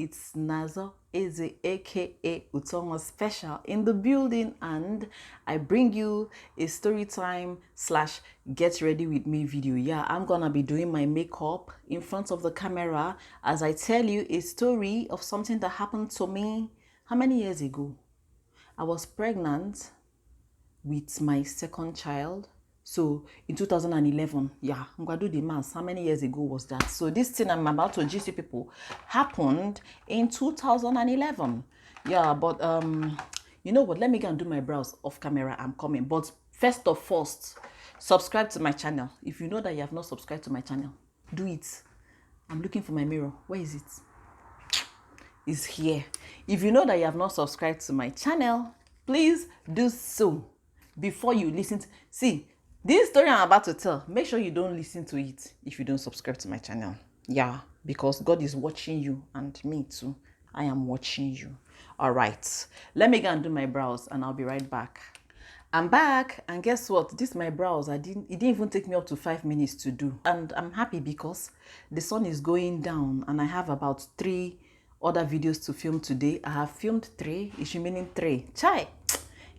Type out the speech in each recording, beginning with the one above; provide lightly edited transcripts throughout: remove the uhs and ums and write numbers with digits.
it's nazor.ezeh aka Utongo Special in the building, and I bring you a story time slash get ready with me video. Yeah, I'm gonna be doing my makeup in front of the camera as I tell you a story of something that happened to me how many years ago. I was pregnant with my second child. So in 2011, yeah, I'm gonna do the math. How many years ago was that? So this thing I'm about to gist you people happened in 2011. Yeah, but you know what? Let me go and do my brows off camera. I'm coming. But first of first, subscribe to my channel. If you know that you have not subscribed to my channel, do it. I'm looking for my mirror. Where is it? It's here. If you know that you have not subscribed to my channel, please do so before you listen to, see this story I'm about to tell. Make sure you don't listen to it if you don't subscribe to my channel. Yeah, because God is watching you, and me too. I am watching you. All right, let me go and do my brows and I'll be right back. I'm back, and guess what? This my brows. It didn't even take me up to 5 minutes to do, and I'm happy because the sun is going down and I have about 3 other videos to film today. I have filmed 3. It's remaining 3. Chai,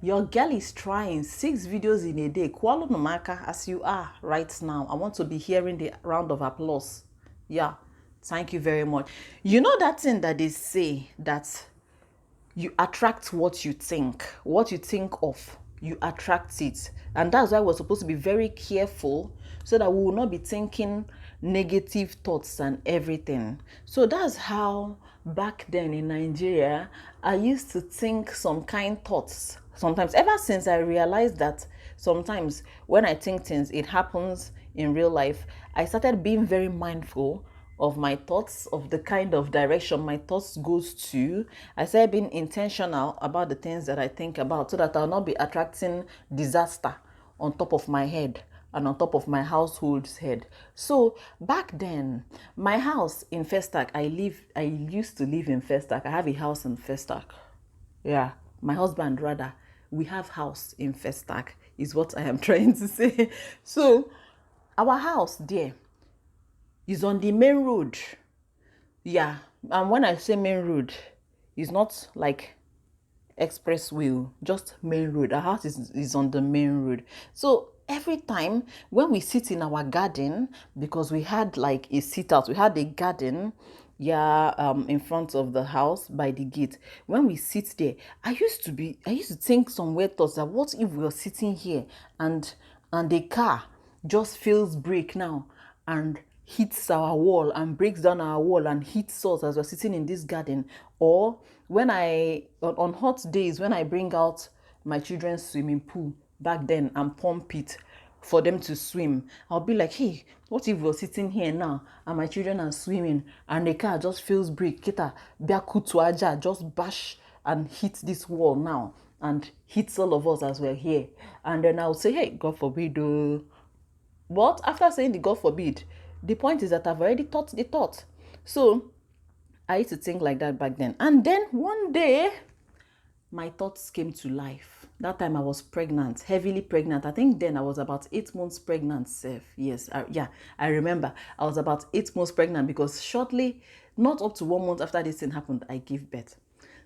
your girl is trying 6 videos in a day. Kualo Nomaka, as you are right now. I want to be hearing the round of applause. Yeah, thank you very much. You know that thing that they say that you attract what you think of, you attract it. And that's why we're supposed to be very careful so that we will not be thinking negative thoughts and everything. So that's how back then in Nigeria I used to think some kind thoughts sometimes. Ever since I realized that sometimes when I think things, it happens in real life, I started being very mindful of my thoughts, of the kind of direction my thoughts goes to. I started being intentional about the things that I think about so that I'll not be attracting disaster on top of my head and on top of my household's head. So back then, my house in Festac, I used to live in Festac. I have a house in Festac. Yeah, my husband rather, we have house in Festac is what I am trying to say. So our house there is on the main road. Yeah, and when I say main road, it's not like expressway, just main road. Our house is on the main road. So every time when we sit in our garden, because we had like a sit out, we had a garden, yeah, in front of the house by the gate. When we sit there, I used to think some weird thoughts that what if we were sitting here and the car just feels brake now and hits our wall and breaks down our wall and hits us as we're sitting in this garden. Or when on hot days, when I bring out my children's swimming pool back then and pump it for them to swim, I'll be like, hey, what if we're sitting here now and my children are swimming and the car just feels brake, kita biakutu aja, just bash and hit this wall now and hits all of us as we're here. And then I'll say, hey, God forbid, but after saying the God forbid, the point is that I've already thought the thought. So I used to think like that back then. And then one day, my thoughts came to life. That time I was pregnant, heavily pregnant. I think then I was about 8 months pregnant. Yes, I remember. I was about 8 months pregnant because shortly, not up to 1 month after this thing happened, I gave birth.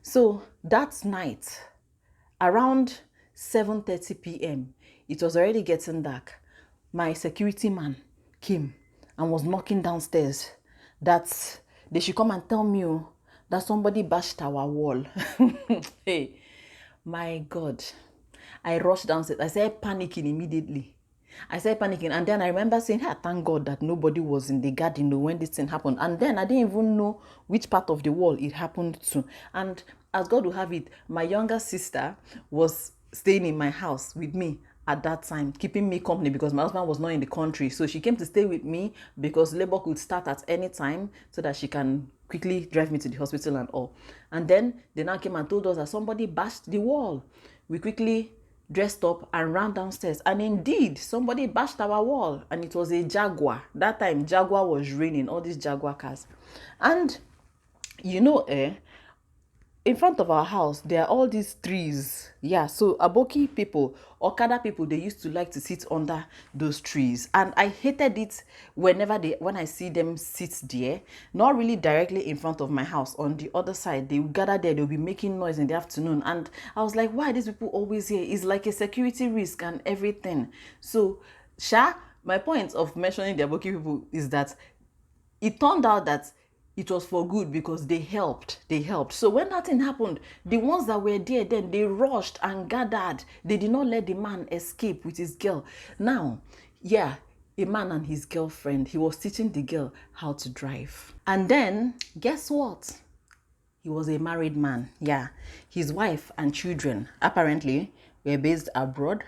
So that night, around 7:30 p.m., it was already getting dark. My security man came and was knocking downstairs that they should come and tell me that somebody bashed our wall. Hey, my God. I rushed downstairs. I started panicking immediately. And then I remember saying, hey, thank God that nobody was in the garden when this thing happened. And then I didn't even know which part of the wall it happened to. And as God will have it, my younger sister was staying in my house with me at that time, keeping me company because my husband was not in the country. So she came to stay with me because labor could start at any time so that she can quickly drive me to the hospital and all. And then they now came and told us that somebody bashed the wall. We quickly dressed up and ran downstairs, and indeed somebody bashed our wall, and it was a Jaguar. That time Jaguar was raining, all these Jaguar cars. And you know, in front of our house, there are all these trees. Yeah, so Aboki people, Okada people, they used to like to sit under those trees. And I hated it when I see them sit there, not really directly in front of my house, on the other side. They would gather there, they'll be making noise in the afternoon. And I was like, why are these people always here? It's like a security risk and everything. So, my point of mentioning the Aboki people is that it turned out that it was for good because they helped. So when that thing happened, the ones that were there then, they rushed and gathered. They did not let the man escape with his girl. Now, yeah, a man and his girlfriend, he was teaching the girl how to drive. And then, guess what? He was a married man. Yeah, his wife and children apparently were based abroad,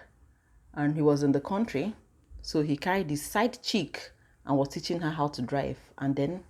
and he was in the country. So he carried his side chick and was teaching her how to drive. And then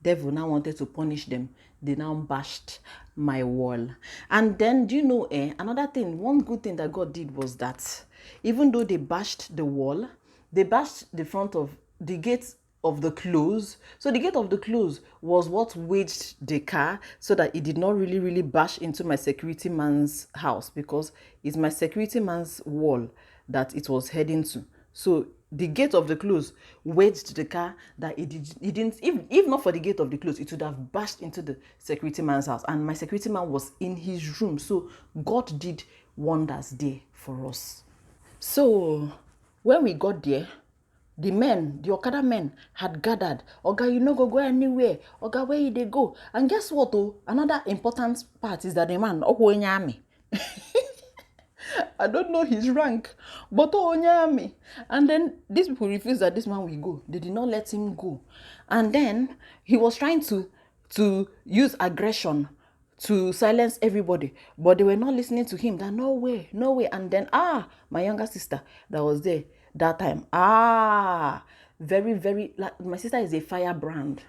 devil now wanted to punish them. They now bashed my wall. And then, do you know, another thing, one good thing that God did was that even though they bashed the wall, they bashed the front of the gate of the close. So the gate of the close was what wedged the car so that it did not really bash into my security man's house, because it's my security man's wall that it was heading to. So the gate of the close wedged the car that it didn't, if not for the gate of the close, it would have bashed into the security man's house. And my security man was in his room. So God did wonders there for us. So when we got there, the Okada men had gathered. Oga, you no go anywhere. Oga, where they go? And guess what? Oh, another important part is that the man, army. I don't know his rank, but army. And then these people refused that this man will go. They did not let him go. And then he was trying to use aggression to silence everybody, but they were not listening to him. That no way. And then my younger sister that was there that time, very, like, my sister is a firebrand.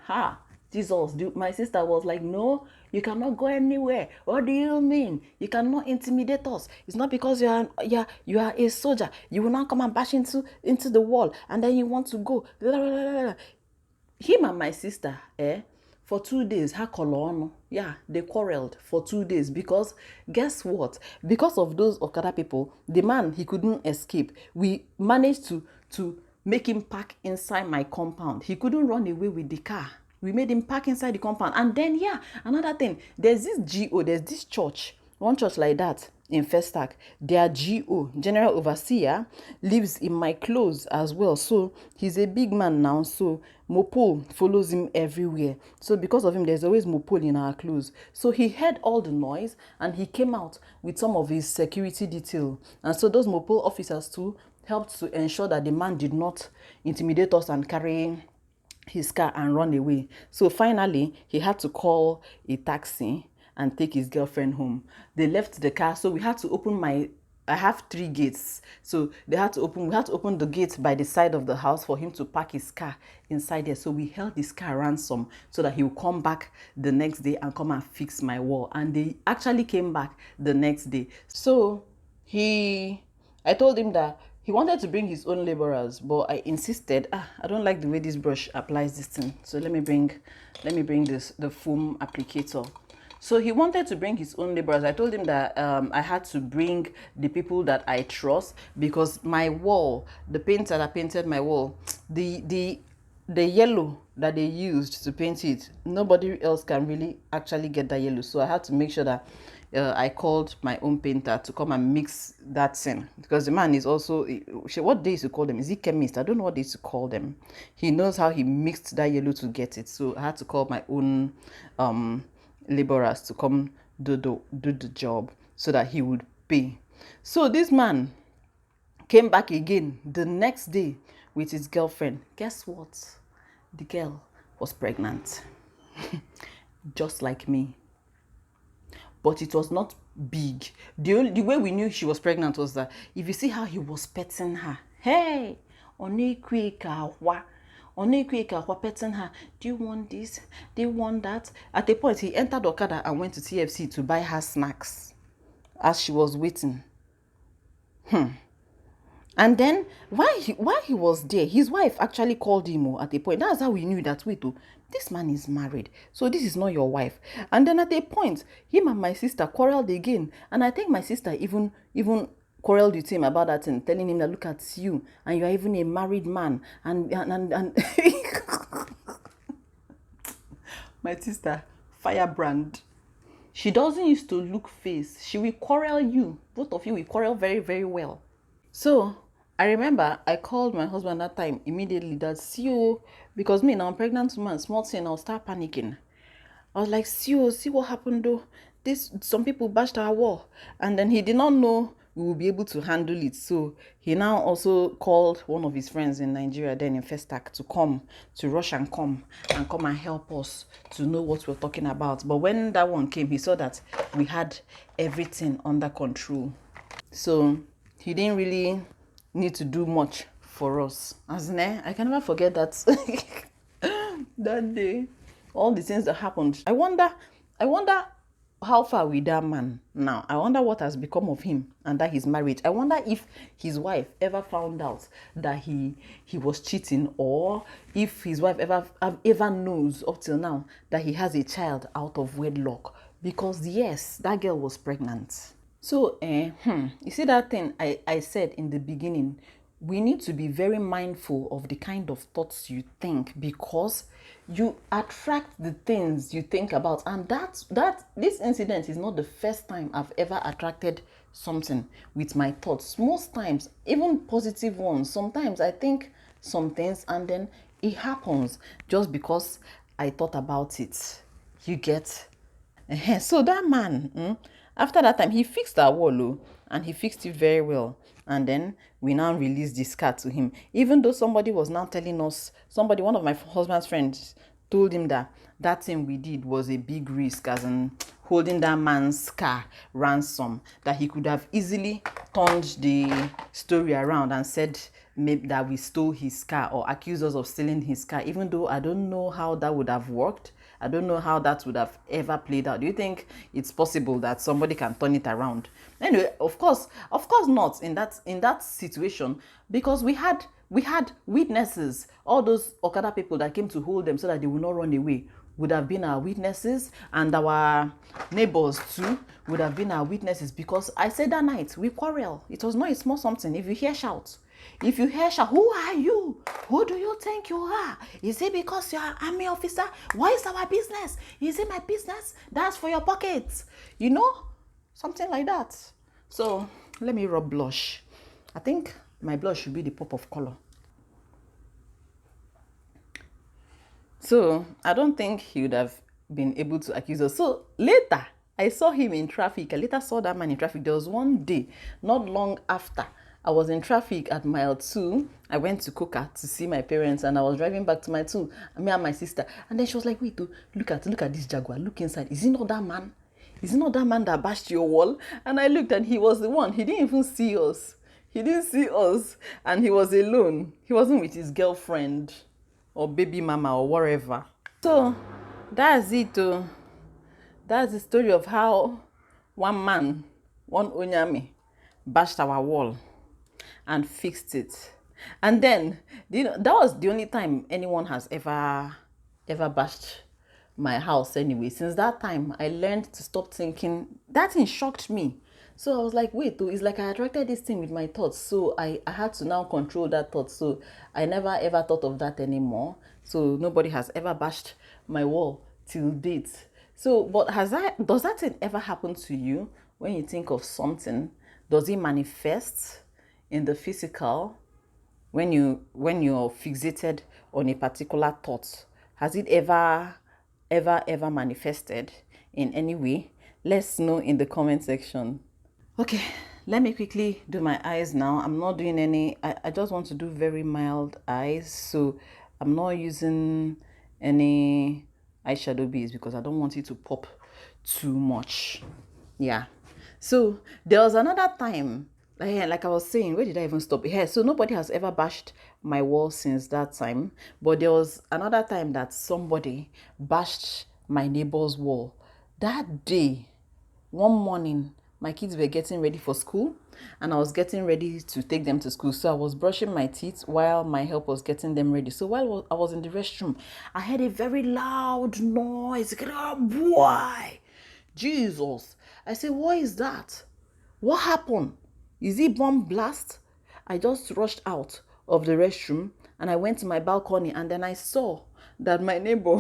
Jesus, my sister was like, no, you cannot go anywhere. What do you mean? You cannot intimidate us. It's not because you are a soldier. You will not come and bash into the wall, and then you want to go. Him and my sister, for 2 days, they quarreled for 2 days, because guess what? Because of those Okada people, the man, he couldn't escape. We managed to make him park inside my compound. He couldn't run away with the car. We made him park inside the compound. And then, another thing, there's this church, one church like that in Festac. Their GO, General Overseer, lives in my clothes as well. So he's a big man now. So Mopol follows him everywhere. So because of him, there's always Mopol in our clothes. So he heard all the noise and he came out with some of his security detail. And so those Mopol officers too helped to ensure that the man did not intimidate us and carry his car and run away. So finally, he had to call a taxi and take his girlfriend home. They left the car, so we had to open I have 3 gates. So we had to open the gate by the side of the house for him to park his car inside there. So we held his car ransom so that he would come back the next day and come and fix my wall. And they actually came back the next day. So I told him that he wanted to bring his own laborers, but I insisted. I don't like the way this brush applies this thing. So let me bring the foam applicator. So he wanted to bring his own laborers. I told him that I had to bring the people that I trust, because my wall, the painter that painted my wall, the yellow that they used to paint it, nobody else can really actually get that yellow. So I had to make sure that I called my own painter to come and mix that thing, because the man is also, what they used to call them, is he chemist? I don't know what they used to call them. He knows how he mixed that yellow to get it. So I had to call my own laborers to come do the job so that he would pay. So this man came back again the next day with his girlfriend. Guess what? The girl was pregnant. Just like me. But it was not big. The way we knew she was pregnant was that if you see how he was petting her, hey, petting her. Do you want this? Do you want that? At a point, he entered Okada and went to TFC to buy her snacks as she was waiting. And then while he was there, his wife actually called him at a point. That's how we knew that, wait, oh, this man is married. So this is not your wife. And then at a point, him and my sister quarreled again. And I think my sister even quarreled with him about that and telling him that, look at you, and you are even a married man. And my sister, firebrand. She doesn't used to look face. She will quarrel you. Both of you will quarrel very, very well. So I remember I called my husband that time immediately that, see you, because me now I'm pregnant woman, small thing, I'll start panicking. I was like, see you, see what happened though. This, some people bashed our wall. And then he did not know we will be able to handle it. So he now also called one of his friends in Nigeria, then in Festac, to come, to rush and come and help us to know what we're talking about. But when that one came, he saw that we had everything under control. So he didn't really need to do much for us. As in, I can never forget that that day, all the things that happened. I wonder how far with that man now. I wonder what has become of him and that he's married. I wonder if his wife ever found out that he was cheating, or if his wife ever knows up till now that he has a child out of wedlock. Because yes, that girl was pregnant. So, you see that thing I said in the beginning, we need to be very mindful of the kind of thoughts you think, because you attract the things you think about. And this incident is not the first time I've ever attracted something with my thoughts. Most times, even positive ones, sometimes I think some things and then it happens just because I thought about it. You get? So that man, after that time, he fixed our wall, and he fixed it very well. And then we now released this car to him. Even though somebody was now telling us, one of my husband's friends told him that that thing we did was a big risk, as in holding that man's car ransom, that he could have easily turned the story around and said maybe that we stole his car or accused us of stealing his car, even though I don't know how that would have worked. I don't know how that would have ever played out. Do you think it's possible that somebody can turn it around? Anyway, of course not in that situation, because we had witnesses. All those Okada people that came to hold them so that they would not run away would have been our witnesses, and our neighbors too would have been our witnesses, because I said that night we quarrel. It was not a small something. If you hear shout, who are you? Who do you think you are? Is it because you're an army officer? What is our business? Is it my business? That's for your pockets. Something like that. So let me rub blush. I think my blush should be the pop of color. So I don't think he would have been able to accuse us. So later, I saw him in traffic. I later saw that man in traffic. There was one day, not long after, I was in traffic at mile 2. I went to Coca to see my parents, and I was driving back to mile 2, me and my sister. And then she was like, wait, look at this Jaguar. Look inside. Is it not that man? Is it not that man that bashed your wall? And I looked, and he was the one. He didn't even see us. He didn't see us. And he was alone. He wasn't with his girlfriend or baby mama or whatever. So that's it. That's the story of how one man, one Onyame, bashed our wall and fixed it. And then that was the only time anyone has ever bashed my house anyway. Since that time, I learned to stop thinking. That thing shocked me. So I was like, wait, it's like I attracted this thing with my thoughts. So I had to now control that thought. So I never ever thought of that anymore. So nobody has ever bashed my wall till date. So, but does that thing ever happen to you? When you think of something, does it manifest in the physical? When you're fixated on a particular thought, has it ever manifested in any way? Let's know in the comment section. Okay, let me quickly do my eyes now. I'm not doing any, I just want to do very mild eyes. So I'm not using any eyeshadow base because I don't want it to pop too much. Yeah. So there was another time, like I was saying, where did I even stop? Yeah, so nobody has ever bashed my wall since that time. But there was another time that somebody bashed my neighbor's wall. That day, one morning, my kids were getting ready for school, and I was getting ready to take them to school. So I was brushing my teeth while my help was getting them ready. So while I was in the restroom, I heard a very loud noise. Oh boy, Jesus. I said, what is that? What happened? Is it bomb blast? I just rushed out of the restroom and I went to my balcony, and then I saw that my neighbor,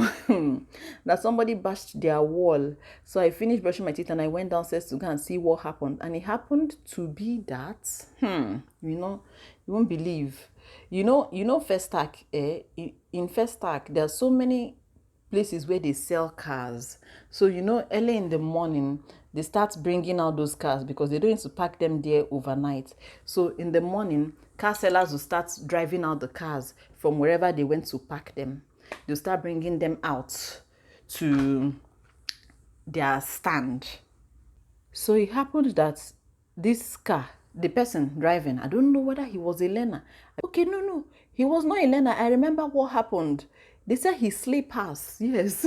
that somebody bashed their wall. So I finished brushing my teeth and I went downstairs to go and see what happened. And it happened to be that, you won't believe. Festac, in Festac, there are so many places where they sell cars. So early in the morning they start bringing out those cars because they don't need to park them there overnight. So in the morning, car sellers will start driving out the cars from wherever they went to park them. They'll start bringing them out to their stand. So it happened that this car, the person driving, I don't know whether he was a learner. Okay, no, he was not a learner. I remember what happened. They said he slippers. Yes.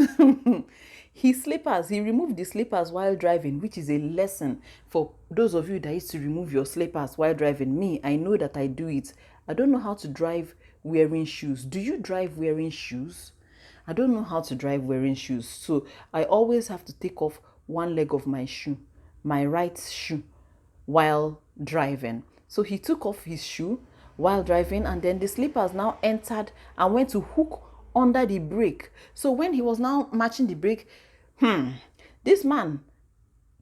He slippers. He removed the slippers while driving, which is a lesson for those of you that used to remove your slippers while driving. Me, I know that I do it. I don't know how to drive wearing shoes. Do you drive wearing shoes? I don't know how to drive wearing shoes. So I always have to take off one leg of my shoe, my right shoe, while driving. So he took off his shoe while driving, and then the slippers now entered and went to hook under the brake. So when he was now matching the brake, this man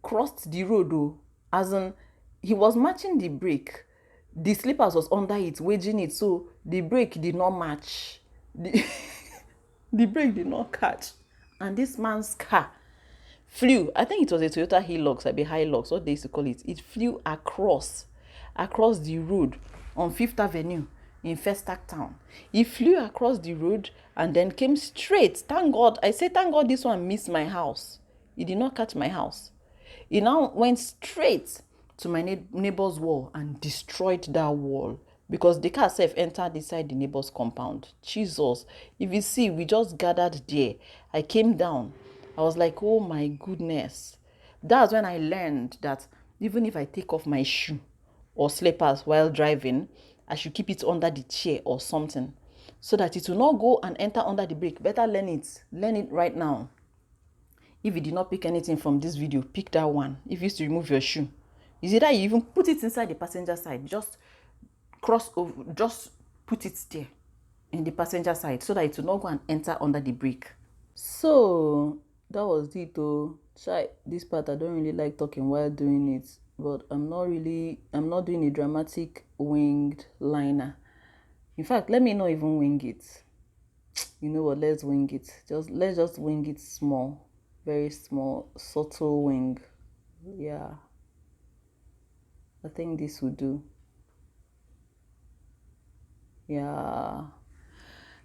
crossed the road though, as in he was matching the brake. The slippers was under it, wedging it, so the brake did not match. The brake did not catch. And this man's car flew. I think it was a Toyota Hilux, a Hilux, what they used to call it. It flew across the road on 5th Avenue in Festac Town. It flew across the road and then came straight. Thank God. I say, thank God this one missed my house. It did not catch my house. It now went straight to my neighbor's wall and destroyed that wall, because the car self entered inside the neighbor's compound. Jesus. If you see, we just gathered there. I came down. I was like, oh my goodness. That's when I learned that even if I take off my shoe or slippers while driving, I should keep it under the chair or something so that it will not go and enter under the brake. Better learn it. Learn it right now. If you did not pick anything from this video, pick that one. If you used to remove your shoe, is it that you even put it inside the passenger side? Just cross over, just put it there in the passenger side so that it will not go and enter under the brake. So that was it though. This part I don't really like talking while doing it, but I'm not doing a dramatic winged liner. In fact, let me not even wing it. You know what, let's wing it. Let's just wing it small, very small, subtle wing. Yeah, I think this will do. Yeah.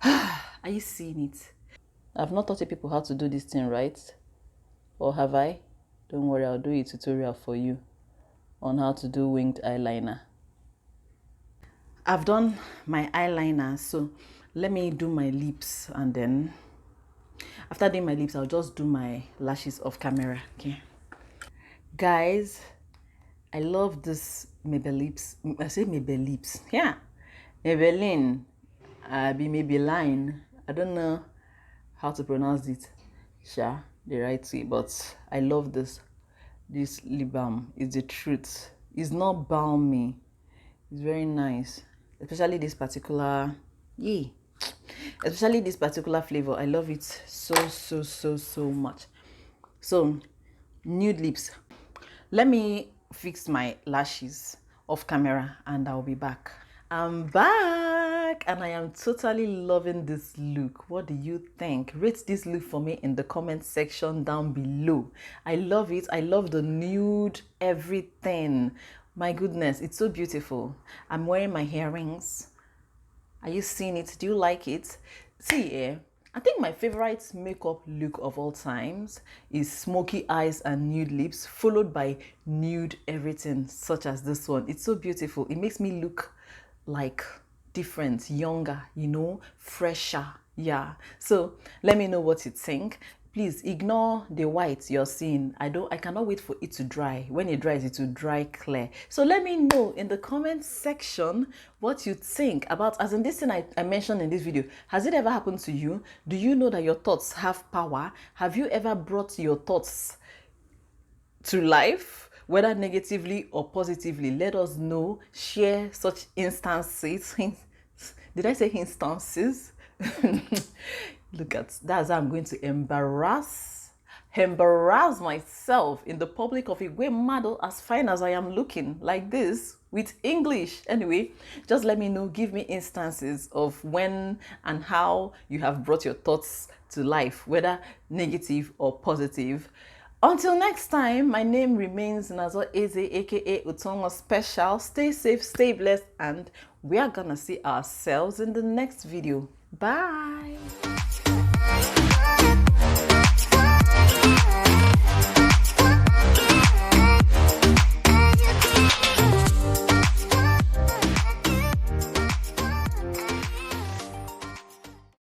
Are you seeing it? I've not taught people how to do this thing, right? Or have I? Don't worry, I'll do a tutorial for you on how to do winged eyeliner. I've done my eyeliner, so let me do my lips, and then after doing my lips, I'll just do my lashes off camera. Okay, guys, I love this Maybelline lips. I say Maybelline lips. Yeah, Maybelline. Be Maybelline. I don't know how to pronounce it. Sure, the right way, but I love this lip balm. It's the truth. It's not balmy. It's very nice, especially this particular flavor. I love it so much. So nude lips. Let me fix my lashes off camera and I'll be back. I'm back and I am totally loving this look. What do you think? Rate this look for me in the comment section down below. I love it. I love the nude everything. My goodness, it's so beautiful. I'm wearing my earrings. Are you seeing it? Do you like it? See, I think my favorite makeup look of all times is smoky eyes and nude lips, followed by nude everything, such as this one. It's so beautiful. It makes me look like different, younger, fresher. Yeah. So let me know what you think. please ignore the white you're seeing. I cannot wait for it to dry. When it dries, it will dry clear. So let me know in the comment section what you think about, as in this thing I mentioned in this video. Has it ever happened to you? Do you know that your thoughts have power? Have you ever brought your thoughts to life, whether negatively or positively? Let us know. Share such instances. Did I say instances? Look at, that's how I'm going to embarrass myself in the public of Igwe Mado, as fine as I am looking like this with English. Anyway, just let me know, give me instances of when and how you have brought your thoughts to life, whether negative or positive. Until next time, my name remains Nazor.ezeh, aka Utongo Special. Stay safe, stay blessed, and we are gonna see ourselves in the next video. Bye.